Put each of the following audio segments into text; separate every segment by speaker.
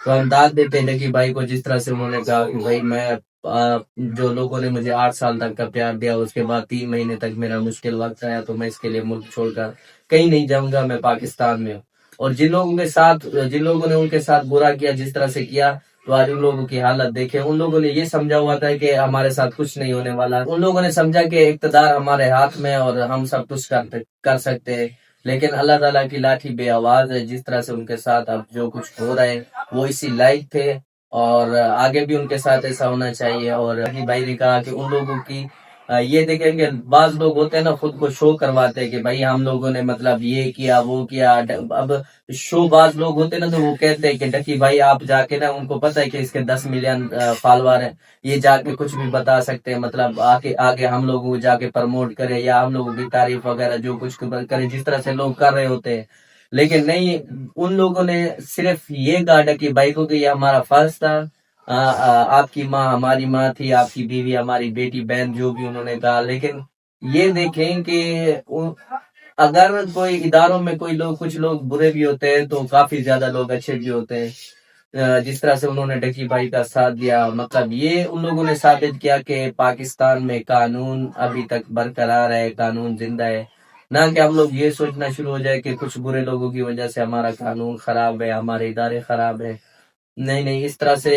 Speaker 1: تو ہم داد دیتے ہیں ڈکی بھائی کو، جس طرح سے انہوں نے کہا کہ بھائی میں جو لوگوں نے مجھے 8 سال تک کا پیار دیا، اس کے بعد 3 مہینے تک میرا مشکل وقت آیا، تو میں اس کے لیے ملک چھوڑ کر کہیں نہیں جاؤں گا، میں پاکستان میں ہوں۔ اور جن لوگوں نے ان کے ساتھ برا کیا، جس طرح سے کیا، تو آج ان لوگوں کی حالت دیکھیں۔ ان لوگوں نے یہ سمجھا ہوا تھا کہ ہمارے ساتھ کچھ نہیں ہونے والا، ان لوگوں نے سمجھا کہ اقتدار ہمارے ہاتھ میں اور ہم سب کچھ کر سکتے ہیں، لیکن اللہ تعالیٰ کی لاٹھی بے آواز ہے۔ جس طرح سے ان کے ساتھ اب جو کچھ ہو رہا ہے وہ اسی لائق تھے، اور آگے بھی ان کے ساتھ ایسا ہونا چاہیے۔ اور بھائی نے کہا کہ ان لوگوں کی یہ دیکھیں کہ بعض لوگ ہوتے ہیں نا، خود کو شو کرواتے ہیں کہ بھائی ہم لوگوں نے مطلب یہ کیا وہ کیا۔ اب شو باز لوگ ہوتے ہیں نا، تو وہ کہتے ہیں کہ ڈکی بھائی آپ جا کے نا، ان کو پتہ ہے کہ اس کے 10 ملین فالوور ہیں، یہ جا کے کچھ بھی بتا سکتے ہیں، مطلب آگے ہم لوگوں کو جا کے پروموٹ کرے یا ہم لوگوں کی تعریف وغیرہ جو کچھ کرے، جس طرح سے لوگ کر رہے ہوتے ہیں۔ لیکن نہیں، ان لوگوں نے صرف یہ کہا ڈکی بھائی کو کہ یہ ہمارا فرض تھا، آپ کی ماں ہماری ماں تھی، آپ کی بیوی ہماری بیٹی بہن، جو بھی انہوں نے کہا۔ لیکن یہ دیکھیں کہ اگر کوئی اداروں میں کوئی لوگ، کچھ لوگ برے بھی ہوتے ہیں تو کافی زیادہ لوگ اچھے بھی ہوتے ہیں۔ جس طرح سے انہوں نے ڈکی بھائی کا ساتھ دیا، مطلب یہ ان لوگوں نے ثابت کیا کہ پاکستان میں قانون ابھی تک برقرار ہے، قانون زندہ ہے، نہ کہ ہم لوگ یہ سوچنا شروع ہو جائے کہ کچھ برے لوگوں کی وجہ سے ہمارا قانون خراب ہے، ہمارے ادارے خراب ہے۔ نہیں نہیں، اس طرح سے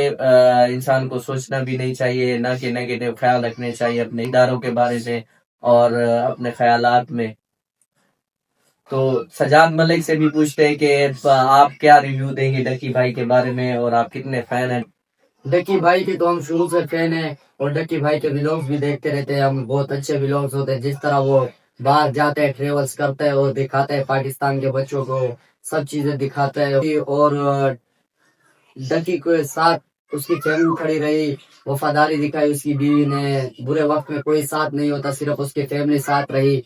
Speaker 1: انسان کو سوچنا بھی نہیں چاہیے، نہ کہ نیگیٹو خیال رکھنے چاہیے اپنے اداروں کے بارے میں اور اپنے خیالات میں۔ تو سجاد ملک سے بھی پوچھتے ہیں کہ آپ کیا ریویو دیں گے ڈکی بھائی کے بارے میں، اور آپ کتنے فین ہیں؟ ڈکی بھائی کے تو ہم شروع سے فین ہیں، اور ڈکی بھائی کے ولاگز بھی دیکھتے رہتے ہیں ہم، بہت اچھے ولاگز ہوتے ہیں۔ جس طرح وہ باہر جاتے ہیں، ٹریولز کرتے ہیں، اور دکھاتے ہیں پاکستان کے بچوں کو، سب چیزیں دکھاتے ہیں۔ اور ڈکی کے ساتھ اس کی فیملی کھڑی رہی، وفاداری دکھائی اس کی بیوی نے، برے وقت میں کوئی ساتھ نہیں ہوتا، صرف اس کی فیملی ساتھ رہی،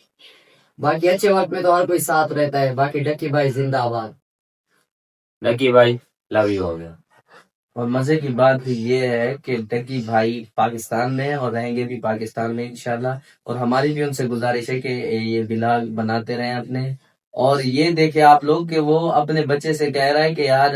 Speaker 1: باقی اچھے وقت میں تو ہر کوئی ساتھ رہتا ہے۔ باقی ڈکی بھائی زندہ آباد، ڈکی بھائی لو یو ہو گیا۔ اور مزے کی بات یہ ہے کہ ڈکی بھائی پاکستان میں اور رہیں گے بھی پاکستان میں انشاءاللہ، اور ہماری بھی ان سے گزارش ہے کہ یہ ولاگ بناتے رہیں اپنے۔ اور یہ دیکھیں آپ لوگ کہ وہ اپنے بچے سے کہہ رہا ہے کہ یار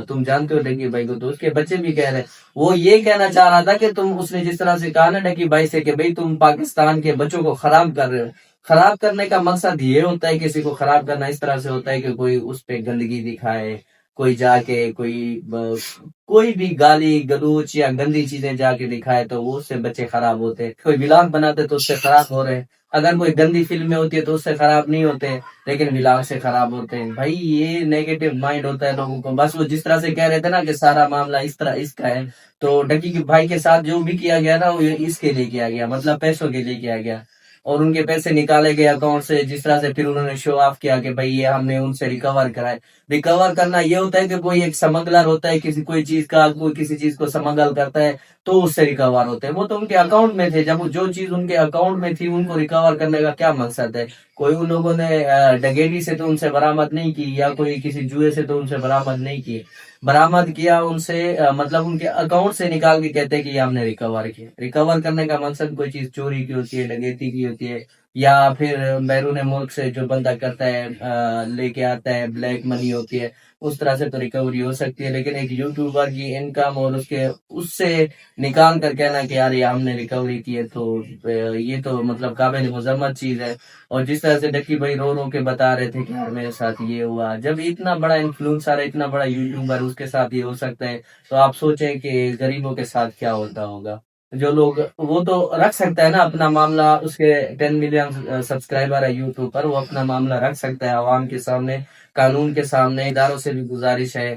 Speaker 1: تم جانتے ہو ڈکی بھائی کو، تو اس کے بچے بھی کہہ رہے ہیں، وہ یہ کہنا چاہ رہا تھا کہ اس نے جس طرح سے کہا نا ڈکی بھائی سے کہ بھائی تم پاکستان کے بچوں کو خراب کر رہے ہو۔ خراب کرنے کا مقصد یہ ہوتا ہے، کسی کو خراب کرنا اس طرح سے ہوتا ہے کہ کوئی اس پہ گندگی دکھائے، کوئی جا کے کوئی بھی گالی گلوچ یا گندی چیزیں جا کے دکھائے، تو وہ اس سے بچے خراب ہوتے ہیں۔ کوئی ولاگ بناتے تو اس سے خراب ہو رہے ہیں، اگر کوئی گندی فلمیں ہوتی ہے تو اس سے خراب نہیں ہوتے، لیکن ولاگ سے خراب ہوتے ہیں۔ بھائی یہ نیگیٹو مائنڈ ہوتا ہے لوگوں کو، بس وہ جس طرح سے کہہ رہے تھے نا کہ سارا معاملہ اس کا ہے، تو ڈکی بھائی کے ساتھ جو بھی کیا گیا نا، وہ اس کے لیے کیا گیا، مطلب پیسوں کے لیے کیا گیا، اور ان کے پیسے نکالے گئے اکاؤنٹ سے، جس طرح سے پھر انہوں نے شو آف کیا کہ بھائی یہ ہم نے ان سے ریکور کرائے۔ ریکور کرنا یہ ہوتا ہے کہ کوئی ایک سمگلر ہوتا ہے، کوئی کسی چیز کو سمگل کرتا ہے تو اس سے ریکور ہوتے ہیں، وہ تو ان کے اکاؤنٹ میں تھے، جب جو چیز ان کے اکاؤنٹ میں تھی ان کو ریکور کرنے کا کیا مقصد ہے؟ کوئی ان لوگوں نے ڈگیری سے تو ان سے برآمد نہیں کی، یا کوئی کسی جوئے سے تو ان سے برآمد نہیں کی، برآمد کیا ان سے مطلب ان کے اکاؤنٹ سے نکال کے کہتے ہیں کہ یہ ہم نے ریکور کیا۔ ریکور کرنے کا مقصد کوئی چیز چوری کی ہوتی ہے، ڈکیتی کی ہوتی ہے، یا پھر بیرون ملک سے جو بندہ کرتا ہے لے کے آتا ہے، بلیک منی ہوتی ہے، اس طرح سے تو ریکوری ہو سکتی ہے۔ لیکن ایک یوٹیوبر کی انکم اور اس سے نکال کر کہنا کہ یار یہ ہم نے ریکوری کی ہے، تو یہ تو مطلب قابل مذمت چیز ہے۔ اور جس طرح سے ڈکی بھائی رو رو کے بتا رہے تھے کہ یار میرے ساتھ یہ ہوا، جب اتنا بڑا انفلوئنسر ہے، اتنا بڑا یوٹیوبر، اس کے ساتھ یہ ہو سکتا ہے، تو آپ سوچیں کہ غریبوں کے ساتھ کیا ہوتا ہوگا۔ جو لوگ، وہ تو رکھ سکتا ہے نا اپنا معاملہ، اس کے 10 ملین سبسکرائبر ہے یوٹیوب پر، وہ اپنا معاملہ رکھ سکتا ہے عوام کے سامنے، قانون کے سامنے۔ اداروں سے بھی گزارش ہے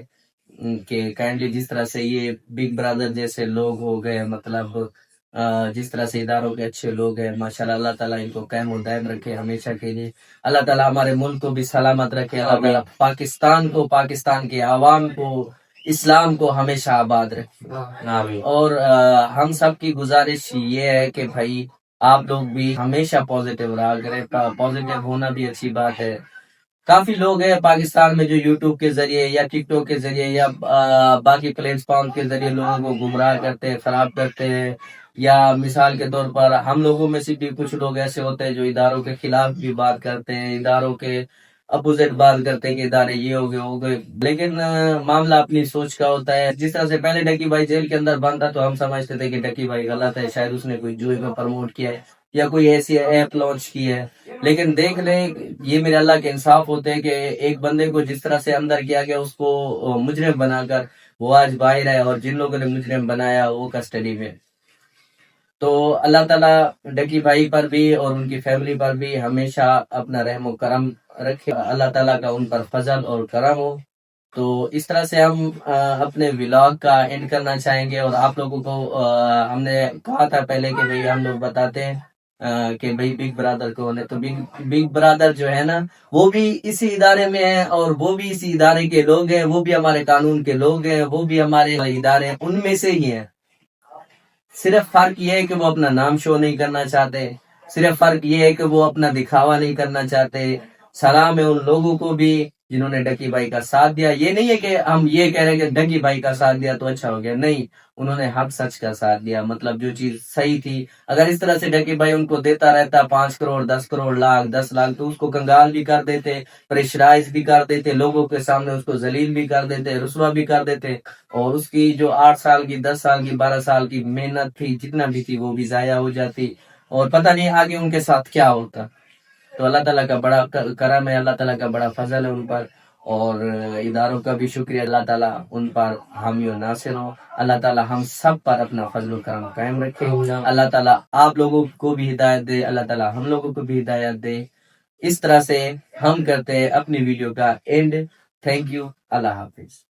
Speaker 1: کہ کائنڈلی جس طرح سے یہ بگ برادر جیسے لوگ ہو گئے، مطلب جس طرح سے اداروں کے اچھے لوگ ہیں ماشاءاللہ، اللہ تعالیٰ ان کو قائم و دائم رکھے ہمیشہ کے لیے، اللہ تعالیٰ ہمارے ملک کو بھی سلامت رکھے، اللہ تعالیٰ پاکستان کو، پاکستان کے عوام کو، اسلام کو ہمیشہ آباد رکھے۔ اور ہم سب کی گزارش یہ ہے کہ بھائی آپ لوگ بھی ہمیشہ پازیٹیو رہا کریں، پازیٹیو ہونا بھی اچھی بات ہے۔ کافی لوگ ہیں پاکستان میں جو یوٹیوب کے ذریعے یا ٹک ٹاک کے ذریعے یا باقی پلیٹ فارم کے ذریعے لوگوں کو گمراہ کرتے ہیں، خراب کرتے ہیں، یا مثال کے طور پر ہم لوگوں میں سے بھی کچھ لوگ ایسے ہوتے ہیں جو اداروں کے خلاف بھی بات کرتے ہیں، اداروں کے اپوزٹ بات کرتے کہ ادارے یہ ہو گئے، لیکن معاملہ اپنی سوچ کا ہوتا ہے. جس طرح سے پہلے ڈکی بھائی جیل کے اندر بند تھا تو ہم سمجھتے تھے کہ ڈکی بھائی غلط ہے، شاید اس نے کوئی جوئے کو پروموٹ کیا ہے یا کوئی ایسی ایپ لانچ کی ہے. لیکن دیکھ لیں یہ میرے اللہ کے انصاف ہوتے ہیں کہ ایک بندے کو جس طرح سے اندر کیا گیا اس کو مجرم بنا کر وہ آج باہر ہے، اور جن لوگوں نے مجرم بنایا وہ کسٹڈی میں. تو اللہ تعالیٰ ڈکی بھائی پر بھی اور ان کی فیملی پر بھی ہمیشہ اپنا رحم و کرم رکھے، اللہ تعالیٰ کا ان پر فضل اور کرم ہو. تو اس طرح سے ہم اپنے ولاگ کا اینڈ کرنا چاہیں گے، اور آپ لوگوں کو ہم نے کہا تھا پہلے کہ بھئی ہم لوگ بتاتے ہیں کہ بھئی بگ برادر کون ہے. تو بگ برادر جو ہے نا وہ بھی اسی ادارے میں ہے، اور وہ بھی اسی ادارے کے لوگ ہیں، وہ بھی ہمارے قانون کے لوگ ہیں، وہ بھی ہمارے ادارے ان میں سے ہی ہیں. صرف فرق یہ ہے کہ وہ اپنا نام شو نہیں کرنا چاہتے، صرف فرق یہ ہے کہ وہ اپنا دکھاوا نہیں کرنا چاہتے. سلام ہے ان لوگوں کو بھی جنہوں نے ڈکی بھائی کا ساتھ دیا. یہ نہیں ہے کہ ہم یہ کہہ رہے ہیں کہ ڈکی بھائی کا ساتھ دیا تو اچھا ہو گیا، نہیں، انہوں نے حق سچ کا ساتھ دیا. مطلب جو چیز صحیح تھی، اگر اس طرح سے ڈکی بھائی ان کو دیتا رہتا 5 کروڑ 10 کروڑ لاکھ 10 لاکھ تو اس کو کنگال بھی کر دیتے، پریشرائز بھی کر دیتے، لوگوں کے سامنے اس کو ذلیل بھی کر دیتے، رسوا بھی کر دیتے، اور اس کی جو 8 سال کی 10 سال کی 12 سال کی محنت تھی جتنا بھی تھی وہ بھی ضائع ہو جاتی، اور پتہ نہیں آگے ان کے ساتھ کیا ہوتا. تو اللہ تعالیٰ کا بڑا کرم ہے، اللہ تعالیٰ کا بڑا فضل ہے ان پر، اور اداروں کا بھی شکریہ. اللہ تعالیٰ ان پر حامی و ناصر ہو. اللہ تعالیٰ ہم سب پر اپنا فضل و کرم قائم رکھے. اللہ تعالیٰ آپ لوگوں کو بھی ہدایت دے، اللہ تعالیٰ ہم لوگوں کو بھی ہدایت دے. اس طرح سے ہم کرتے ہیں اپنی ویڈیو کا اینڈ. Thank you. اللہ حافظ.